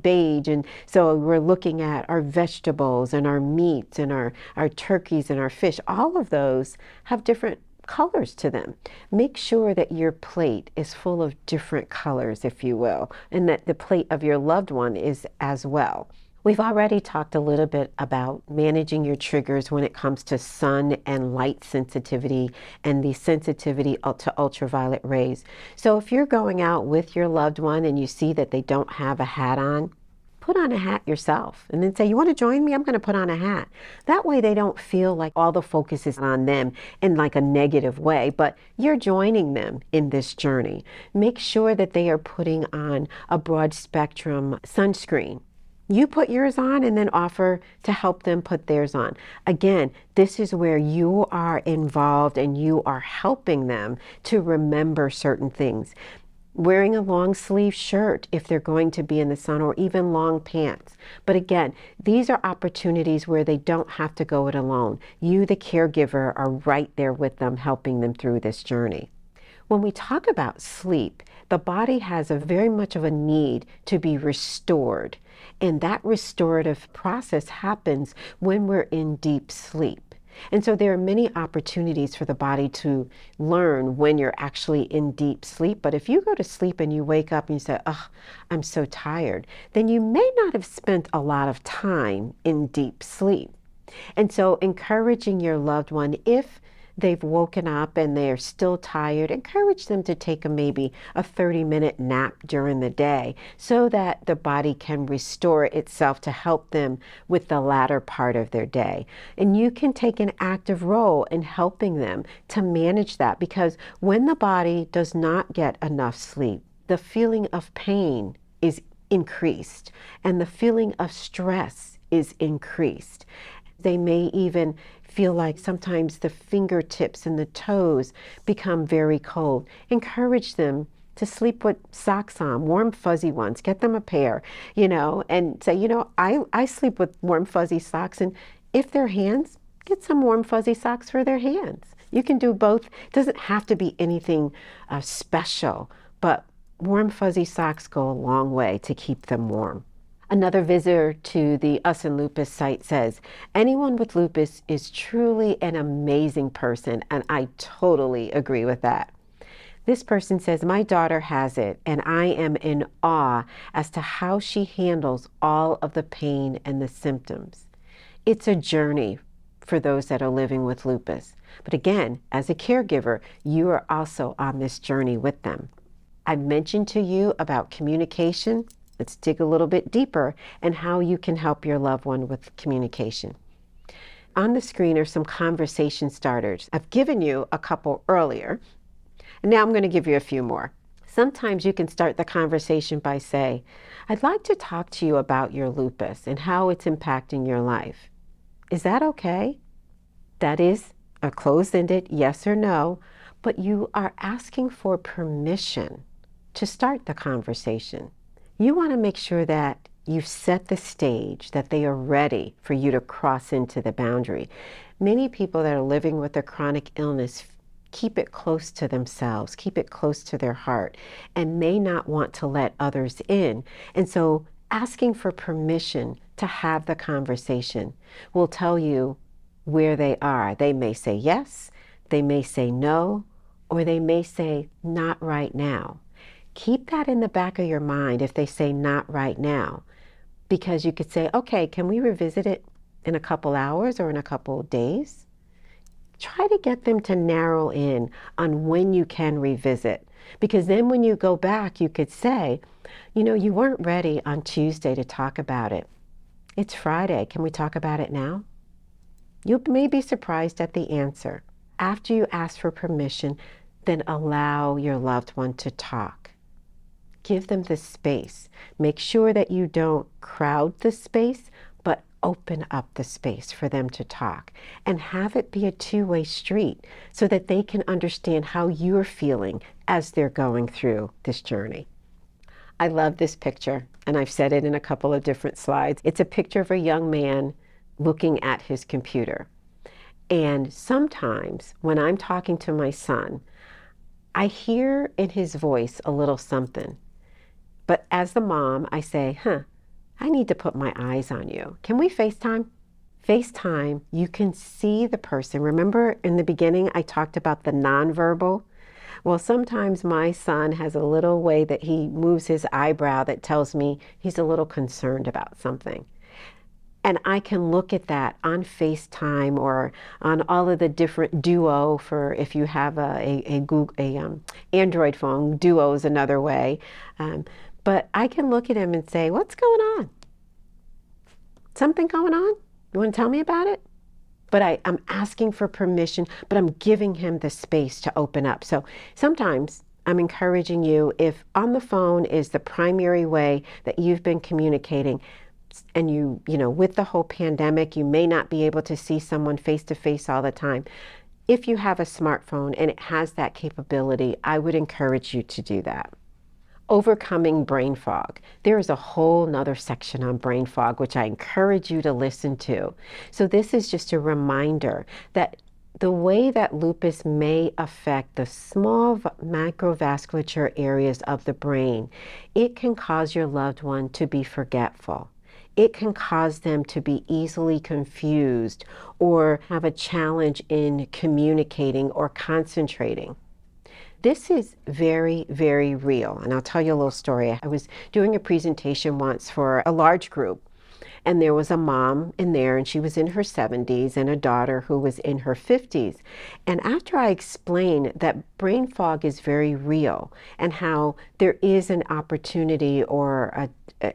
beige. And so we're looking at our vegetables and our meats and our turkeys and our fish. All of those have different colors to them. Make sure that your plate is full of different colors, if you will, and that the plate of your loved one is as well. We've already talked a little bit about managing your triggers when it comes to sun and light sensitivity and the sensitivity to ultraviolet rays. So if you're going out with your loved one and you see that they don't have a hat on, put on a hat yourself and then say, you want to join me? I'm going to put on a hat. That way they don't feel like all the focus is on them in like a negative way, but you're joining them in this journey. Make sure that they are putting on a broad spectrum sunscreen. You put yours on and then offer to help them put theirs on. Again, this is where you are involved and you are helping them to remember certain things. Wearing a long sleeve shirt if they're going to be in the sun, or even long pants. But again, these are opportunities where they don't have to go it alone. You, the caregiver, are right there with them, helping them through this journey. When we talk about sleep, the body has a very much of a need to be restored. And that restorative process happens when we're in deep sleep. And so there are many opportunities for the body to learn when you're actually in deep sleep. But if you go to sleep and you wake up and you say, oh, I'm so tired, then you may not have spent a lot of time in deep sleep. And so encouraging your loved one, if they've woken up and they're still tired, encourage them to take maybe a 30-minute nap during the day so that the body can restore itself to help them with the latter part of their day. And you can take an active role in helping them to manage that, because when the body does not get enough sleep, the feeling of pain is increased and the feeling of stress is increased. They may even feel like sometimes the fingertips and the toes become very cold. Encourage them to sleep with socks on, warm fuzzy ones. Get them a pair, and say, I sleep with warm fuzzy socks. And if they're hands, get some warm fuzzy socks for their hands. You can do both. It doesn't have to be anything special, but warm fuzzy socks go a long way to keep them warm. Another visitor to the Us and Lupus site says, anyone with lupus is truly an amazing person, and I totally agree with that. This person says, my daughter has it, and I am in awe as to how she handles all of the pain and the symptoms. It's a journey for those that are living with lupus. But again, as a caregiver, you are also on this journey with them. I mentioned to you about communication. Let's dig a little bit deeper and how you can help your loved one with communication. On the screen are some conversation starters. I've given you a couple earlier, and now I'm going to give you a few more. Sometimes you can start the conversation by saying, I'd like to talk to you about your lupus and how it's impacting your life. Is that okay? That is a closed-ended yes or no, but you are asking for permission to start the conversation. You want to make sure that you've set the stage, that they are ready for you to cross into the boundary. Many people that are living with a chronic illness keep it close to themselves, keep it close to their heart, and may not want to let others in. And so asking for permission to have the conversation will tell you where they are. They may say yes, they may say no, or they may say not right now. Keep that in the back of your mind if they say not right now, because you could say, okay, can we revisit it in a couple hours or in a couple of days? Try to get them to narrow in on when you can revisit, because then when you go back, you could say, you weren't ready on Tuesday to talk about it. It's Friday. Can we talk about it now? You may be surprised at the answer. After you ask for permission, then allow your loved one to talk. Give them the space. Make sure that you don't crowd the space, but open up the space for them to talk, and have it be a two-way street so that they can understand how you're feeling as they're going through this journey. I love this picture, and I've said it in a couple of different slides. It's a picture of a young man looking at his computer. And sometimes when I'm talking to my son, I hear in his voice a little something. But as the mom, I say, I need to put my eyes on you. Can we FaceTime? FaceTime, you can see the person. Remember in the beginning, I talked about the nonverbal? Well, sometimes my son has a little way that he moves his eyebrow that tells me he's a little concerned about something. And I can look at that on FaceTime or on all of the different Duo for if you have a Android phone. Duo is another way. But I can look at him and say, what's going on? something going on? You want to tell me about it? But I'm asking for permission, but I'm giving him the space to open up. So sometimes I'm encouraging you, if on the phone is the primary way that you've been communicating, and with the whole pandemic, you may not be able to see someone face to face all the time. If you have a smartphone and it has that capability, I would encourage you to do that. Overcoming brain fog. There is a whole nother section on brain fog, which I encourage you to listen to. So this is just a reminder that the way that lupus may affect the small microvasculature areas of the brain, it can cause your loved one to be forgetful. It can cause them to be easily confused or have a challenge in communicating or concentrating. This is very, very real. And I'll tell you a little story. I was doing a presentation once for a large group, and there was a mom in there, and she was in her 70s, and a daughter who was in her 50s. And after I explained that brain fog is very real and how there is an opportunity or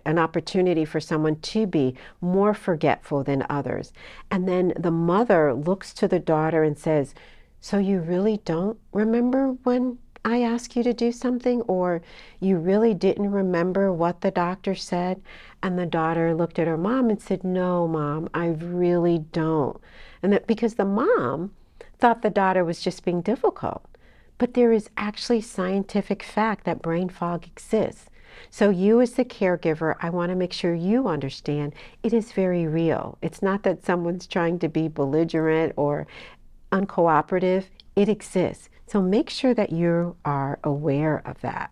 an opportunity for someone to be more forgetful than others. And then the mother looks to the daughter and says, "So you really don't remember when I asked you to do something, or you really didn't remember what the doctor said?" And the daughter looked at her mom and said, "No, Mom, I really don't." And that because the mom thought the daughter was just being difficult. But there is actually scientific fact that brain fog exists. So you as the caregiver, I want to make sure you understand it is very real. It's not that someone's trying to be belligerent or uncooperative. It exists. So make sure that you are aware of that.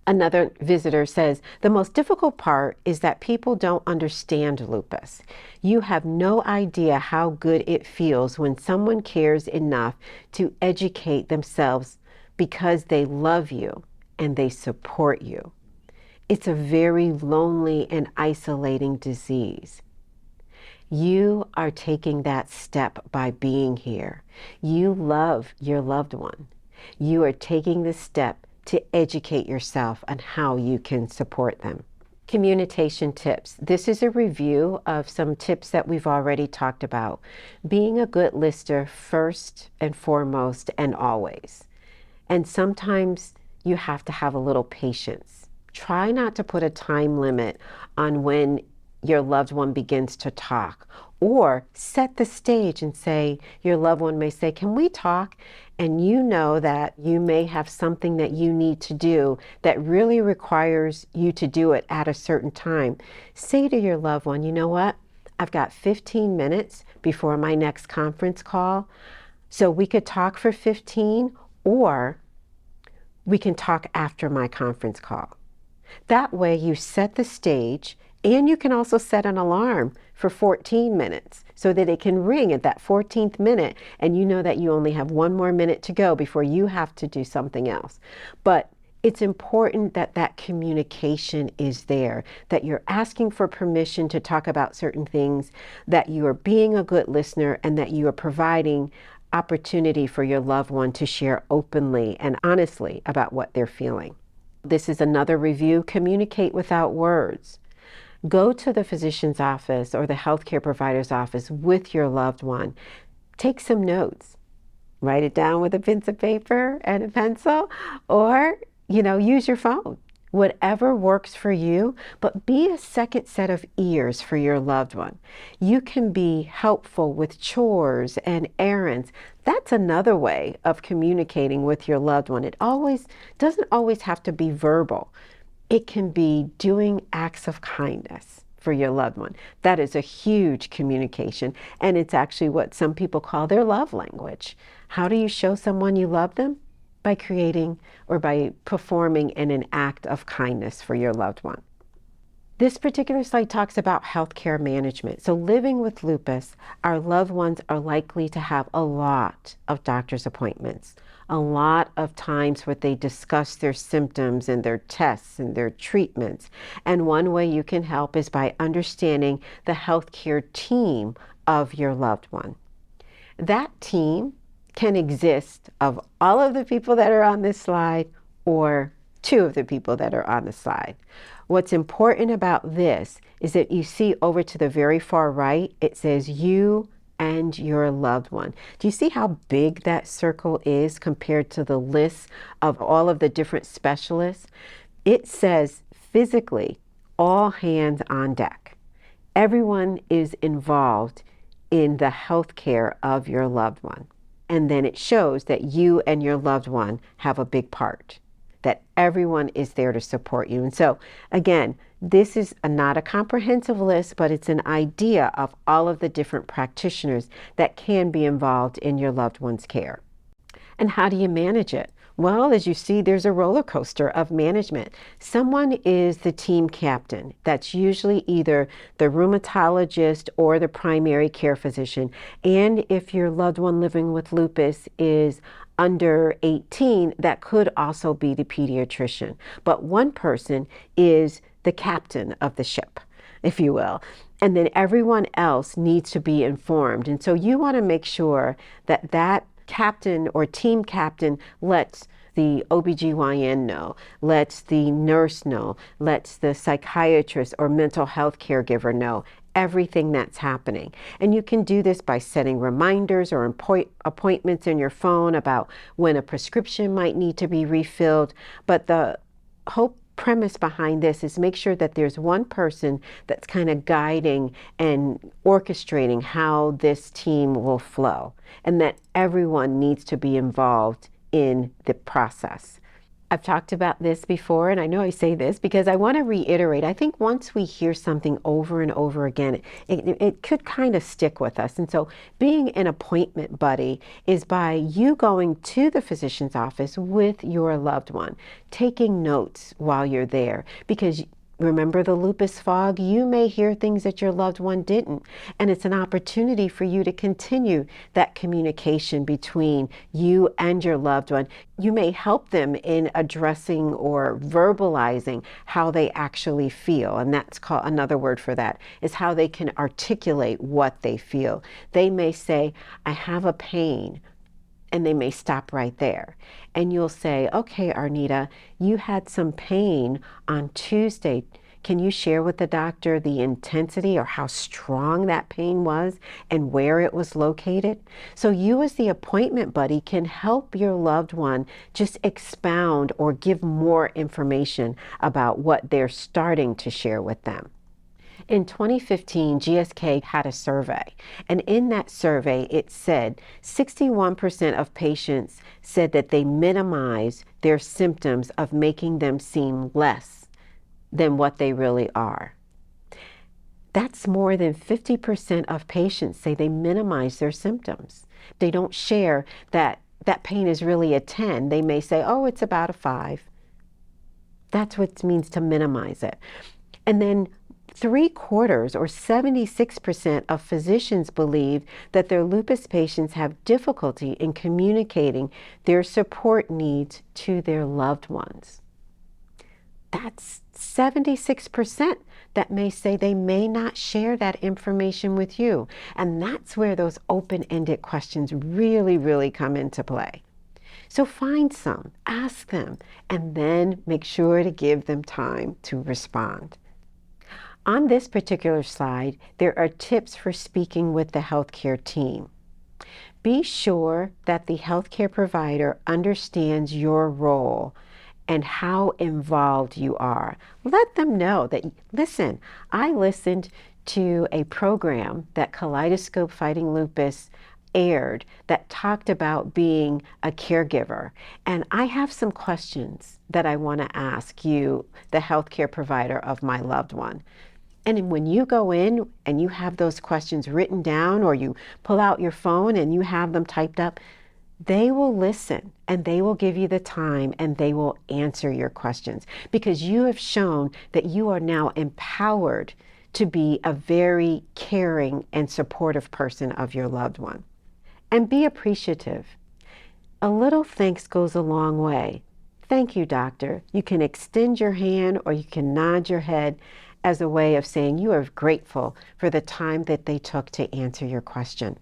Another visitor says, "The most difficult part is that people don't understand lupus. You have no idea how good it feels when someone cares enough to educate themselves because they love you and they support you. It's a very lonely and isolating disease. You are taking that step by being here. You love your loved one. You are taking the step to educate yourself on how you can support them." Communication tips. This is a review of some tips that we've already talked about. Being a good listener first and foremost and always. And sometimes you have to have a little patience. Try not to put a time limit on when your loved one begins to talk, or set the stage and say, your loved one may say, "Can we talk?" And you know that you may have something that you need to do that really requires you to do it at a certain time. Say to your loved one, "You know what? I've got 15 minutes before my next conference call. So we could talk for 15, or we can talk after my conference call." That way you set the stage, and you can also set an alarm for 14 minutes so that it can ring at that 14th minute, and you know that you only have one more minute to go before you have to do something else. But it's important that that communication is there, that you're asking for permission to talk about certain things, that you are being a good listener, and that you are providing opportunity for your loved one to share openly and honestly about what they're feeling. This is another review. Communicate without words. Go to the physician's office or the healthcare provider's office with your loved one. Take some notes. Write it down with a piece of paper and a pencil, or, use your phone. Whatever works for you, but be a second set of ears for your loved one. You can be helpful with chores and errands. That's another way of communicating with your loved one. It doesn't always have to be verbal. It can be doing acts of kindness for your loved one. That is a huge communication, and it's actually what some people call their love language. How do you show someone you love them? By creating or by performing in an act of kindness for your loved one. This particular slide talks about healthcare management. So living with lupus, our loved ones are likely to have a lot of doctor's appointments, a lot of times where they discuss their symptoms and their tests and their treatments. And one way you can help is by understanding the healthcare team of your loved one. That team can exist of all of the people that are on this slide, or two of the people that are on the slide. What's important about this is that you see over to the very far right, it says you and your loved one. Do you see how big that circle is compared to the list of all of the different specialists? It says physically, all hands on deck. Everyone is involved in the health care of your loved one. And then it shows that you and your loved one have a big part, that everyone is there to support you. And so, again, this is not a comprehensive list, but it's an idea of all of the different practitioners that can be involved in your loved one's care. And how do you manage it? Well, as you see, there's a roller coaster of management. Someone is the team captain. That's usually either the rheumatologist or the primary care physician. And if your loved one living with lupus is under 18, that could also be the pediatrician. But one person is the captain of the ship, if you will. And then everyone else needs to be informed. And so you want to make sure that that captain or team captain lets the OBGYN know, lets the nurse know, lets the psychiatrist or mental health caregiver know everything that's happening. And you can do this by setting reminders or appointments in your phone about when a prescription might need to be refilled. But the whole premise behind this is make sure that there's one person that's kind of guiding and orchestrating how this team will flow, and that everyone needs to be involved in the process. I've talked about this before, and I know I say this because I want to reiterate. I think once we hear something over and over again, it could kind of stick with us. And so being an appointment buddy is by you going to the physician's office with your loved one, taking notes while you're there, because remember the lupus fog? You may hear things that your loved one didn't. And it's an opportunity for you to continue that communication between you and your loved one. You may help them in addressing or verbalizing how they actually feel. And that's called, another word for that is how they can articulate what they feel. They may say, I have a pain. And they may stop right there. And you'll say, okay, Arnita, you had some pain on Tuesday. Can you share with the doctor the intensity or how strong that pain was and where it was located? So you as the appointment buddy can help your loved one just expound or give more information about what they're starting to share with them. In 2015, GSK had a survey, and in that survey, it said 61% of patients said that they minimize their symptoms of making them seem less than what they really are. That's more than 50% of patients say they minimize their symptoms. They don't share that pain is really a 10. They may say, oh, it's about a 5. That's what it means to minimize it. And then 3/4 or 76% of physicians believe that their lupus patients have difficulty in communicating their support needs to their loved ones. That's 76% that may say they may not share that information with you. And that's where those open-ended questions really, really come into play. So find some, ask them, and then make sure to give them time to respond. On this particular slide, there are tips for speaking with the healthcare team. Be sure that the healthcare provider understands your role and how involved you are. Let them know that, listen, I listened to a program that Kaleidoscope Fighting Lupus aired that talked about being a caregiver. And I have some questions that I want to ask you, the healthcare provider of my loved one. And when you go in and you have those questions written down, or you pull out your phone and you have them typed up, they will listen and they will give you the time and they will answer your questions, because you have shown that you are now empowered to be a very caring and supportive person of your loved one. And be appreciative. A little thanks goes a long way. Thank you, doctor. You can extend your hand or you can nod your head as a way of saying you are grateful for the time that they took to answer your question.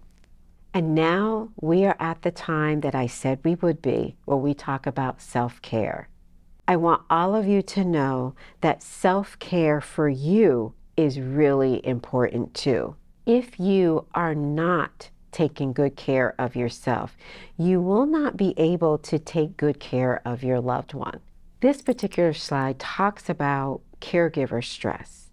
And now we are at the time that I said we would be, where we talk about self-care. I want all of you to know that self-care for you is really important too. If you are not taking good care of yourself, you will not be able to take good care of your loved one. This particular slide talks about caregiver stress.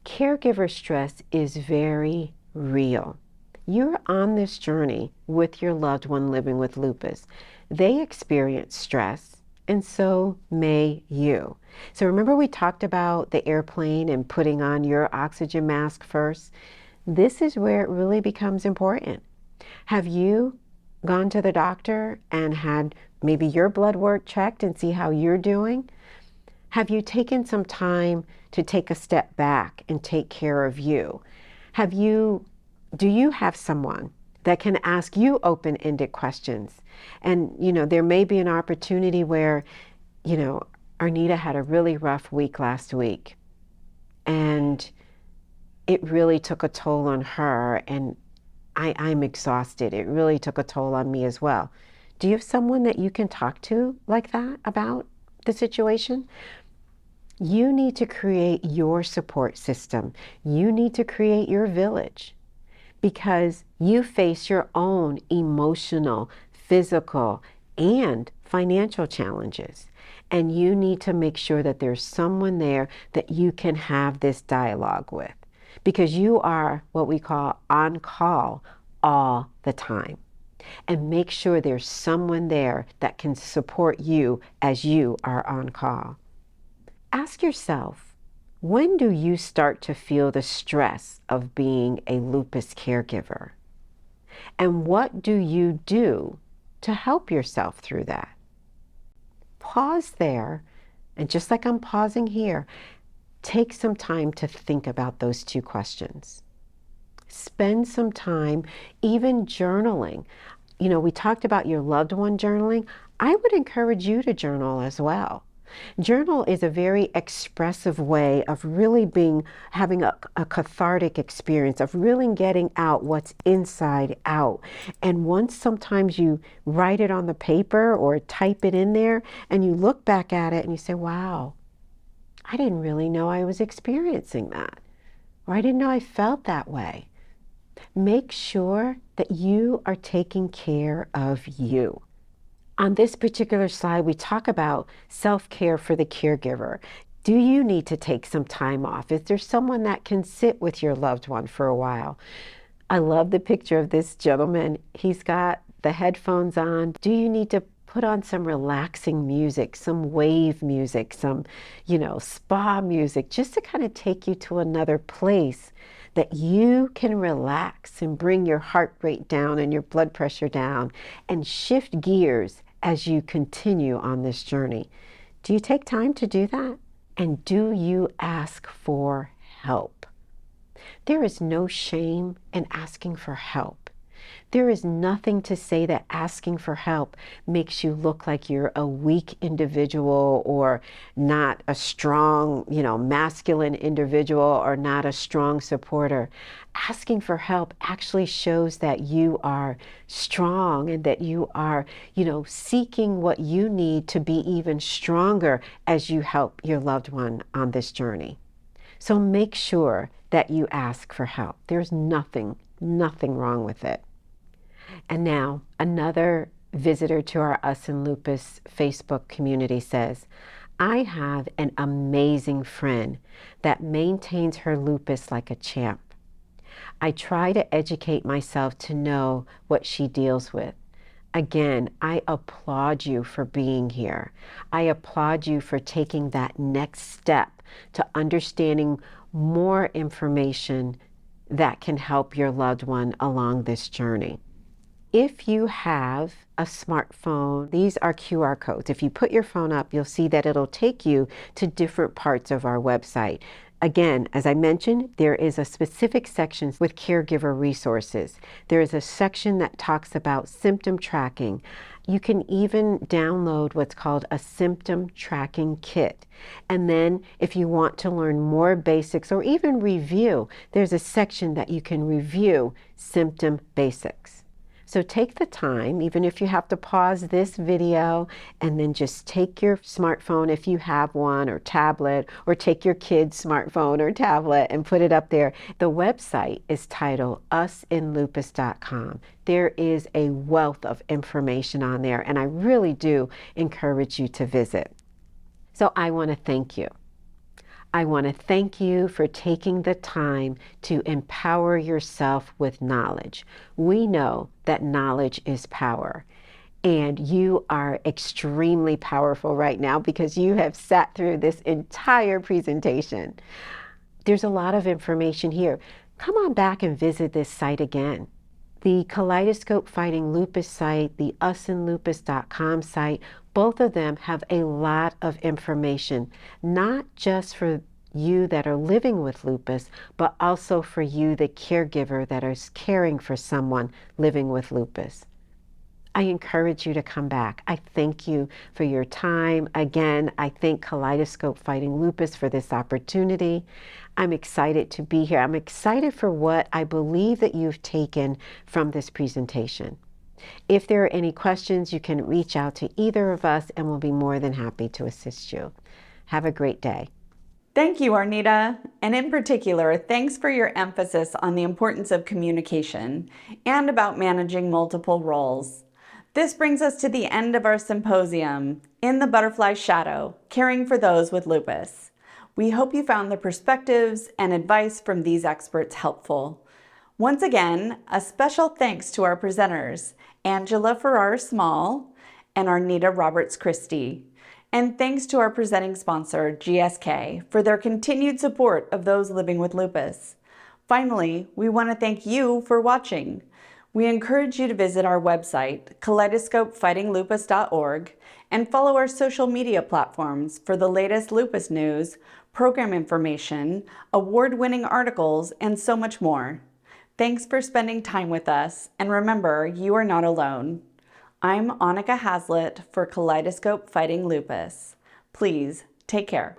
Caregiver stress is very real. You're on this journey with your loved one living with lupus. They experience stress, and so may you. So remember we talked about the airplane and putting on your oxygen mask first? This is where it really becomes important. Have you gone to the doctor and had maybe your blood work checked and see how you're doing? Have you taken some time to take a step back and take care of you? Do you have someone that can ask you open-ended questions? And, there may be an opportunity where, Arnita had a really rough week last week, and it really took a toll on her, and I'm exhausted. It really took a toll on me as well. Do you have someone that you can talk to like that about the situation? You need to create your support system. You need to create your village, because you face your own emotional, physical, and financial challenges. And you need to make sure that there's someone there that you can have this dialogue with, because you are what we call on call all the time. And make sure there's someone there that can support you as you are on call. Ask yourself, when do you start to feel the stress of being a lupus caregiver? And what do you do to help yourself through that? Pause there, and just like I'm pausing here, take some time to think about those two questions. Spend some time even journaling. We talked about your loved one journaling. I would encourage you to journal as well. Journal is a very expressive way of really having a cathartic experience, of really getting out what's inside out. And once sometimes you write it on the paper or type it in there, and you look back at it and you say, wow, I didn't really know I was experiencing that, or I didn't know I felt that way. Make sure that you are taking care of you. On this particular slide, we talk about self-care for the caregiver. Do you need to take some time off? Is there someone that can sit with your loved one for a while? I love the picture of this gentleman. He's got the headphones on. Do you need to put on some relaxing music, some wave music, some, spa music, just to kind of take you to another place that you can relax and bring your heart rate down and your blood pressure down and shift gears as you continue on this journey? Do you take time to do that? And do you ask for help? There is no shame in asking for help. There is nothing to say that asking for help makes you look like you're a weak individual or not a strong, masculine individual or not a strong supporter. Asking for help actually shows that you are strong and that you are, seeking what you need to be even stronger as you help your loved one on this journey. So make sure that you ask for help. There's nothing wrong with it. And now another visitor to our Us in Lupus Facebook community says, I have an amazing friend that maintains her lupus like a champ. I try to educate myself to know what she deals with. Again, I applaud you for being here. I applaud you for taking that next step to understanding more information that can help your loved one along this journey. If you have a smartphone, these are QR codes. If you put your phone up, you'll see that it'll take you to different parts of our website. Again, as I mentioned, there is a specific section with caregiver resources. There is a section that talks about symptom tracking. You can even download what's called a symptom tracking kit. And then if you want to learn more basics or even review, there's a section that you can review symptom basics. So take the time, even if you have to pause this video, and then just take your smartphone if you have one, or tablet, or take your kid's smartphone or tablet and put it up there. The website is titled usinlupus.com. There is a wealth of information on there, and I really do encourage you to visit. So I want to thank you. I want to thank you for taking the time to empower yourself with knowledge. We know that knowledge is power, and you are extremely powerful right now because you have sat through this entire presentation. There's a lot of information here. Come on back and visit this site again. The Kaleidoscope Fighting Lupus site, the usinlupus.com site, both of them have a lot of information, not just for you that are living with lupus, but also for you, the caregiver that is caring for someone living with lupus. I encourage you to come back. I thank you for your time. Again, I thank Kaleidoscope Fighting Lupus for this opportunity. I'm excited to be here. I'm excited for what I believe that you've taken from this presentation. If there are any questions, you can reach out to either of us and we'll be more than happy to assist you. Have a great day. Thank you, Arnita. And in particular, thanks for your emphasis on the importance of communication and about managing multiple roles. This brings us to the end of our symposium, In the Butterfly Shadow, Caring for Those with Lupus. We hope you found the perspectives and advice from these experts helpful. Once again, a special thanks to our presenters, Angela Ferrarsmall and Arnita Roberts-Christie. And thanks to our presenting sponsor, GSK, for their continued support of those living with lupus. Finally, we want to thank you for watching. We encourage you to visit our website, kaleidoscopefightinglupus.org, and follow our social media platforms for the latest lupus news, program information, award-winning articles, and so much more. Thanks for spending time with us, and remember, you are not alone. I'm Annika Hazlitt for Kaleidoscope Fighting Lupus. Please take care.